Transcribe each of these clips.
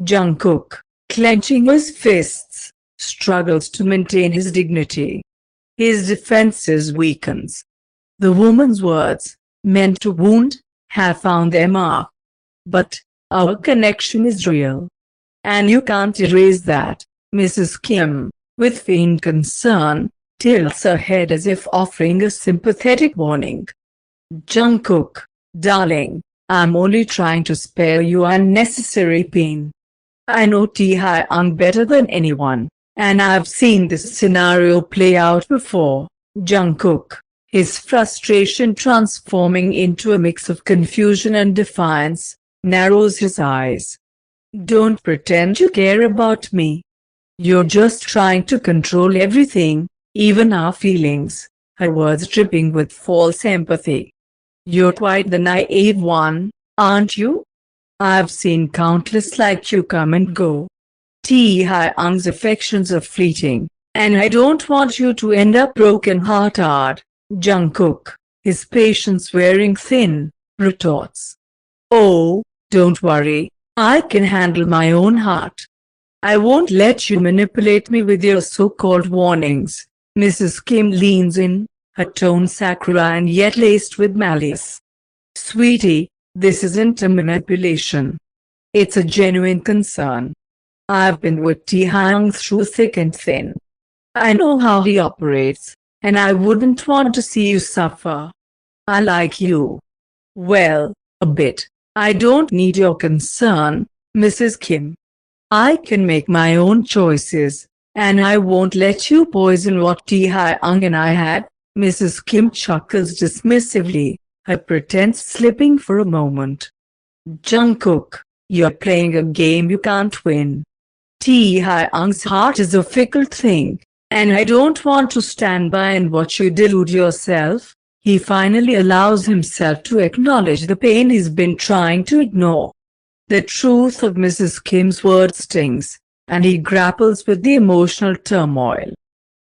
Jungkook, clenching his fists, struggles to maintain his dignity. His defenses weakens. The woman's words, meant to wound, have found their mark. But our connection is real. And you can't erase that. Mrs. Kim, with feigned concern, tilts her head as if offering a sympathetic warning. Jungkook, darling, I'm only trying to spare you unnecessary pain. I know Taehyung better than anyone, and I've seen this scenario play out before. Jungkook, his frustration transforming into a mix of confusion and defiance, narrows his eyes. Don't pretend you care about me. You're just trying to control everything, even our feelings, her words dripping with false empathy. You're quite the naive one, aren't you? I've seen countless like you come and go. Taehyung's affections are fleeting, and I don't want you to end up broken-hearted. Jungkook, his patience wearing thin, retorts. Oh, don't worry, I can handle my own heart. I won't let you manipulate me with your so-called warnings. Mrs. Kim leans in, her tone saccharine yet laced with malice. Sweetie, this isn't a manipulation. It's a genuine concern. I've been with Taehyung through thick and thin. I know how he operates, and I wouldn't want to see you suffer. I like you. Well, a bit. I don't need your concern, Mrs. Kim. I can make my own choices, and I won't let you poison what Taehyung and I had. Mrs. Kim chuckles dismissively, her pretense slipping for a moment. Jungkook, you're playing a game you can't win. Taehyung's heart is a fickle thing, and I don't want to stand by and watch you delude yourself. He finally allows himself to acknowledge the pain he's been trying to ignore. The truth of Mrs. Kim's words stings, and he grapples with the emotional turmoil.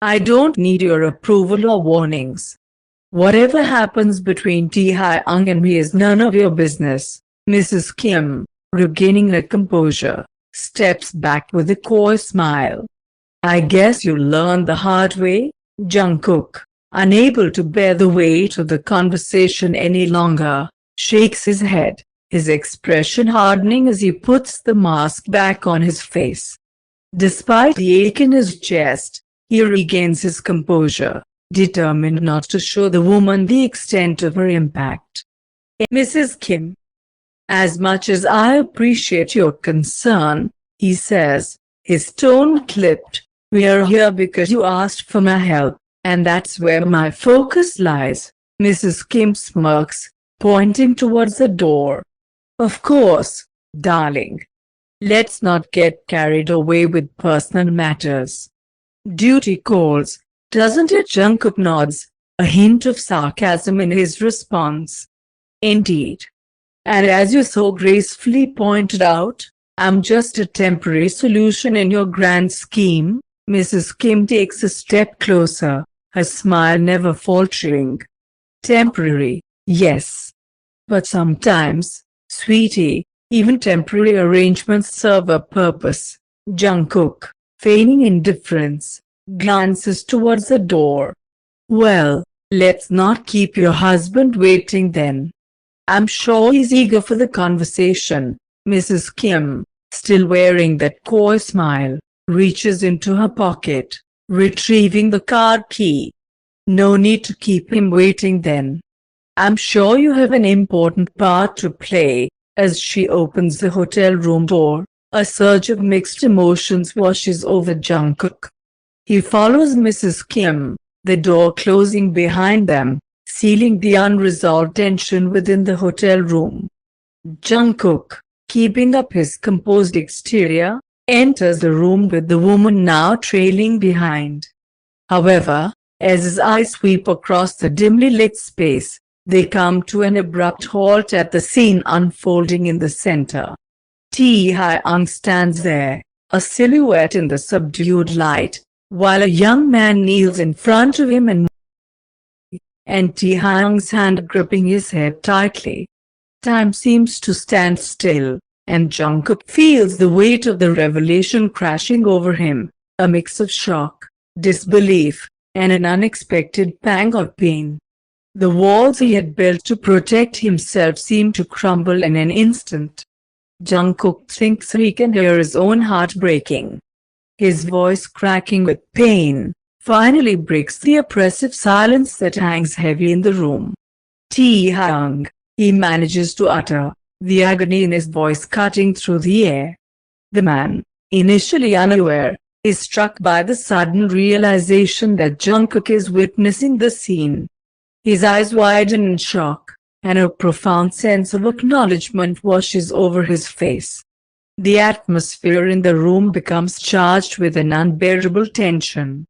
I don't need your approval or warnings. Whatever happens between Taehyung and me is none of your business. Mrs. Kim, regaining her composure, steps back with a coy smile. I guess you learned the hard way. Jungkook, unable to bear the weight of the conversation any longer, shakes his head, his expression hardening as he puts the mask back on his face. Despite the ache in his chest, he regains his composure, determined not to show the woman the extent of her impact. Mrs. Kim, as much as I appreciate your concern, he says, his tone clipped, we're here because you asked for my help, and that's where my focus lies. Mrs. Kim smirks, pointing towards the door. Of course, darling. Let's not get carried away with personal matters. Duty calls, doesn't it? Jungkook nods, a hint of sarcasm in his response. Indeed. And as you so gracefully pointed out, I'm just a temporary solution in your grand scheme. Mrs. Kim takes a step closer, her smile never faltering. Temporary, yes. But sometimes, sweetie, even temporary arrangements serve a purpose. Jungkook, feigning indifference, glances towards the door. Well, let's not keep your husband waiting then. I'm sure he's eager for the conversation. Mrs. Kim, still wearing that coy smile, reaches into her pocket, retrieving the card key. No need to keep him waiting then. I'm sure you have an important part to play. As she opens the hotel room door, a surge of mixed emotions washes over Jungkook. He follows Mrs. Kim, the door closing behind them, sealing the unresolved tension within the hotel room. Jungkook, keeping up his composed exterior, enters the room with the woman now trailing behind. However, as his eyes sweep across the dimly lit space, they come to an abrupt halt at the scene unfolding in the center. Taehyung stands there, a silhouette in the subdued light, while a young man kneels in front of him and Taehyung's hand gripping his head tightly. Time seems to stand still, and Jungkook feels the weight of the revelation crashing over him, a mix of shock, disbelief, and an unexpected pang of pain. The walls he had built to protect himself seem to crumble in an instant. Jungkook thinks he can hear his own heart breaking. His voice cracking with pain finally breaks the oppressive silence that hangs heavy in the room. Taehyung, he manages to utter, the agony in his voice cutting through the air. The man, initially unaware, is struck by the sudden realization that Jungkook is witnessing the scene. His eyes widen in shock, and a profound sense of acknowledgement washes over his face. The atmosphere in the room becomes charged with an unbearable tension.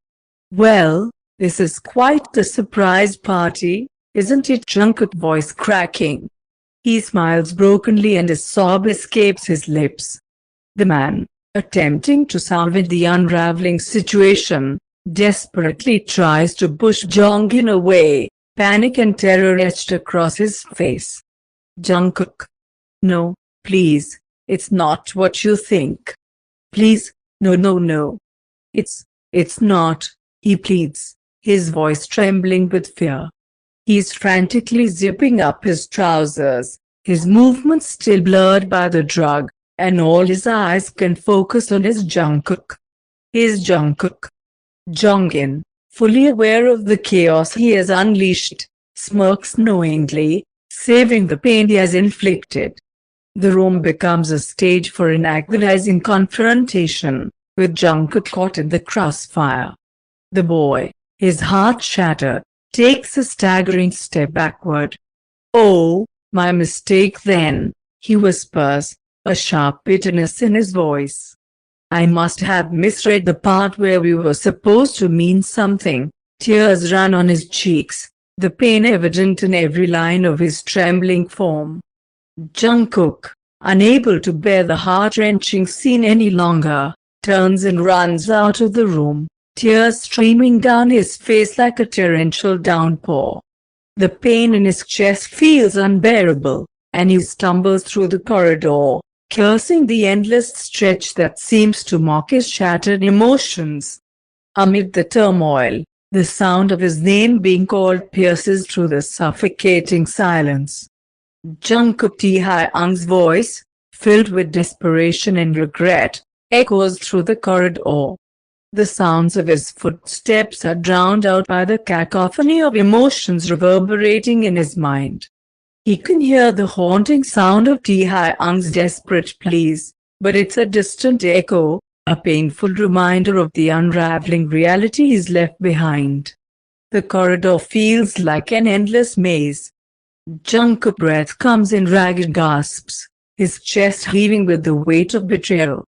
"Well, this is quite the surprise party, isn't it?" Jungkook's voice cracking. He smiles brokenly and a sob escapes his lips. The man, attempting to salvage the unraveling situation, desperately tries to push Jongin away, panic and terror etched across his face. "Jungkook. No, please, it's not what you think. Please, no, no, no. It's not," he pleads, his voice trembling with fear. He's frantically zipping up his trousers, his movements still blurred by the drug, and all his eyes can focus on is Jungkook. His Jungkook. Jongin, fully aware of the chaos he has unleashed, smirks knowingly, saving the pain he has inflicted. The room becomes a stage for an agonizing confrontation, with Jungkook caught in the crossfire. The boy, his heart shattered, takes a staggering step backward. "Oh, my mistake then," he whispers, a sharp bitterness in his voice. "I must have misread the part where we were supposed to mean something." Tears run on his cheeks, the pain evident in every line of his trembling form. Jungkook, unable to bear the heart-wrenching scene any longer, turns and runs out of the room, tears streaming down his face like a torrential downpour. The pain in his chest feels unbearable, and he stumbles through the corridor, cursing the endless stretch that seems to mock his shattered emotions. Amid the turmoil, the sound of his name being called pierces through the suffocating silence. Jungkook Taehyung's voice, filled with desperation and regret, echoes through the corridor. The sounds of his footsteps are drowned out by the cacophony of emotions reverberating in his mind. He can hear the haunting sound of Taehyung's desperate pleas, but it's a distant echo, a painful reminder of the unraveling reality he's left behind. The corridor feels like an endless maze. Jungkook's breath comes in ragged gasps, his chest heaving with the weight of betrayal.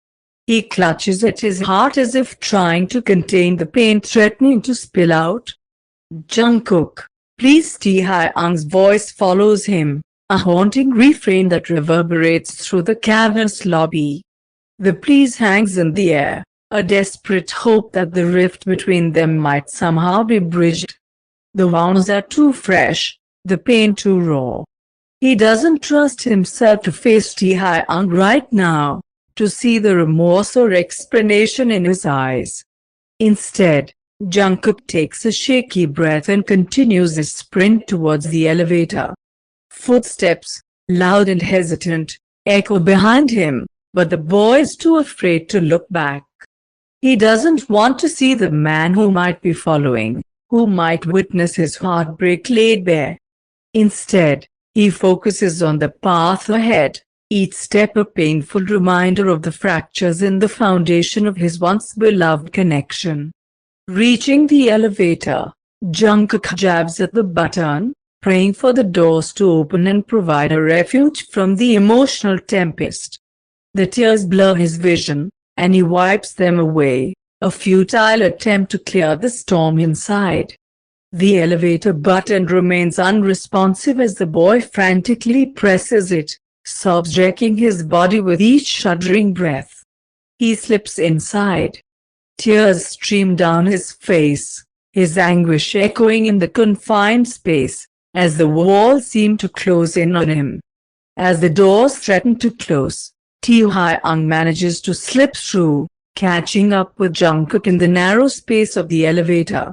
He clutches at his heart as if trying to contain the pain threatening to spill out. "Jungkook, please." Taehyung's voice follows him, a haunting refrain that reverberates through the cavernous lobby. The please hangs in the air, a desperate hope that the rift between them might somehow be bridged. The wounds are too fresh, the pain too raw. He doesn't trust himself to face Taehyung right now, to see the remorse or explanation in his eyes. Instead, Jungkook takes a shaky breath and continues his sprint towards the elevator. Footsteps, loud and hesitant, echo behind him, but the boy is too afraid to look back. He doesn't want to see the man who might be following, who might witness his heartbreak laid bare. Instead, he focuses on the path ahead, each step a painful reminder of the fractures in the foundation of his once beloved connection. Reaching the elevator, Jungkook jabs at the button, praying for the doors to open and provide a refuge from the emotional tempest. The tears blur his vision, and he wipes them away, a futile attempt to clear the storm inside. The elevator button remains unresponsive as the boy frantically presses it, sobs wrecking his body with each shuddering breath. He slips inside. Tears stream down his face, his anguish echoing in the confined space, as the walls seem to close in on him. As the doors threaten to close, Taehyung manages to slip through, catching up with Jungkook in the narrow space of the elevator.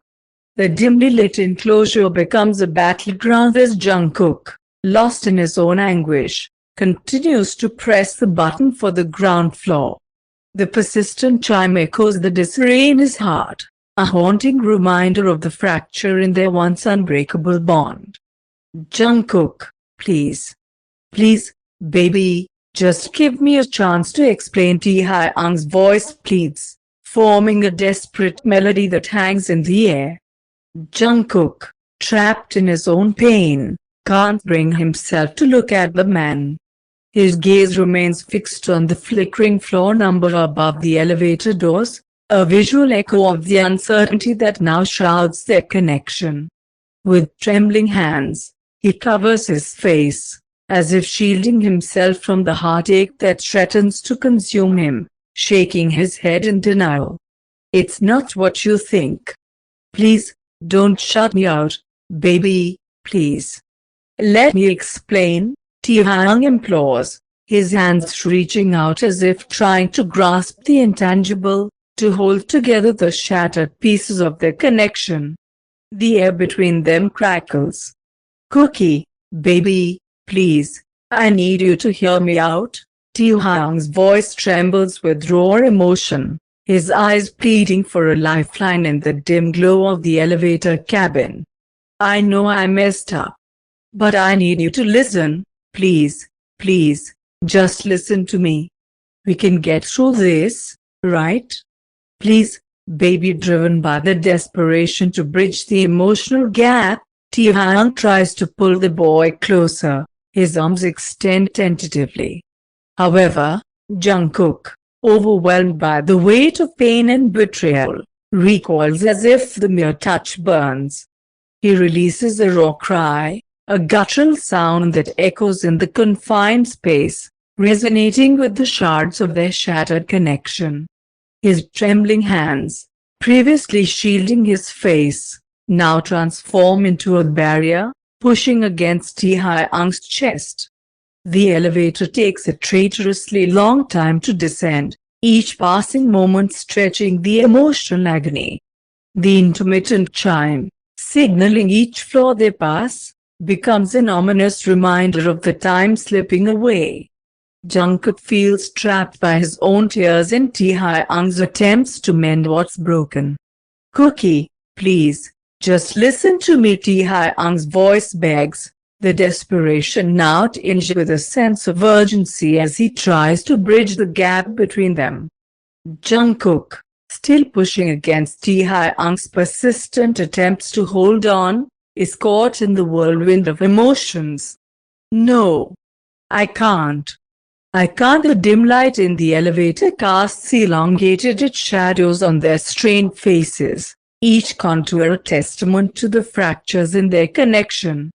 The dimly lit enclosure becomes a battleground as Jungkook, lost in his own anguish, continues to press the button for the ground floor. The persistent chime echoes the disarray in his heart, a haunting reminder of the fracture in their once unbreakable bond. Jungkook, please. Please, baby, just give me a chance to explain. Taehyung's voice pleads, forming a desperate melody that hangs in the air. Jungkook, trapped in his own pain, can't bring himself to look at the man. His gaze remains fixed on the flickering floor number above the elevator doors, a visual echo of the uncertainty that now shrouds their connection. With trembling hands, he covers his face, as if shielding himself from the heartache that threatens to consume him, shaking his head in denial. It's not what you think. Please, don't shut me out, baby, please. Let me explain, Taehyung implores, his hands reaching out as if trying to grasp the intangible, to hold together the shattered pieces of their connection. The air between them crackles. Cookie, baby, please, I need you to hear me out. Taehyung's voice trembles with raw emotion, his eyes pleading for a lifeline in the dim glow of the elevator cabin. I know I messed up. But I need you to listen, please, please, just listen to me. We can get through this, right? Please, baby. Driven by the desperation to bridge the emotional gap, Taehyung tries to pull the boy closer, his arms extend tentatively. However, Jungkook, overwhelmed by the weight of pain and betrayal, recoils as if the mere touch burns. He releases a raw cry, a guttural sound that echoes in the confined space, resonating with the shards of their shattered connection. His trembling hands, previously shielding his face, now transform into a barrier, pushing against Taehyung's chest. The elevator takes a traitorously long time to descend, each passing moment stretching the emotional agony. The intermittent chime, signaling each floor they pass, becomes an ominous reminder of the time slipping away. Jungkook feels trapped by his own tears and Taehyung's attempts to mend what's broken. Cookie, please, just listen to me. Taehyung's voice begs, the desperation now tinged with a sense of urgency as he tries to bridge the gap between them. Jungkook, still pushing against Taehyung's persistent attempts to hold on, is caught in the whirlwind of emotions. No. I can't. The dim light in the elevator casts elongated shadows on their strained faces, each contour a testament to the fractures in their connection.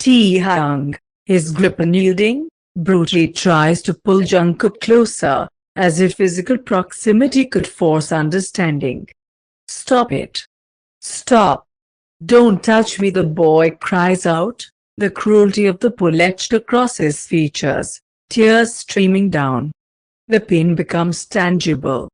Taehyung, his grip unyielding, brutally tries to pull Jungkook closer, as if physical proximity could force understanding. Stop it. Stop. Don't touch me, the boy cries out, the cruelty of the pull etched across his features, tears streaming down. The pain becomes tangible,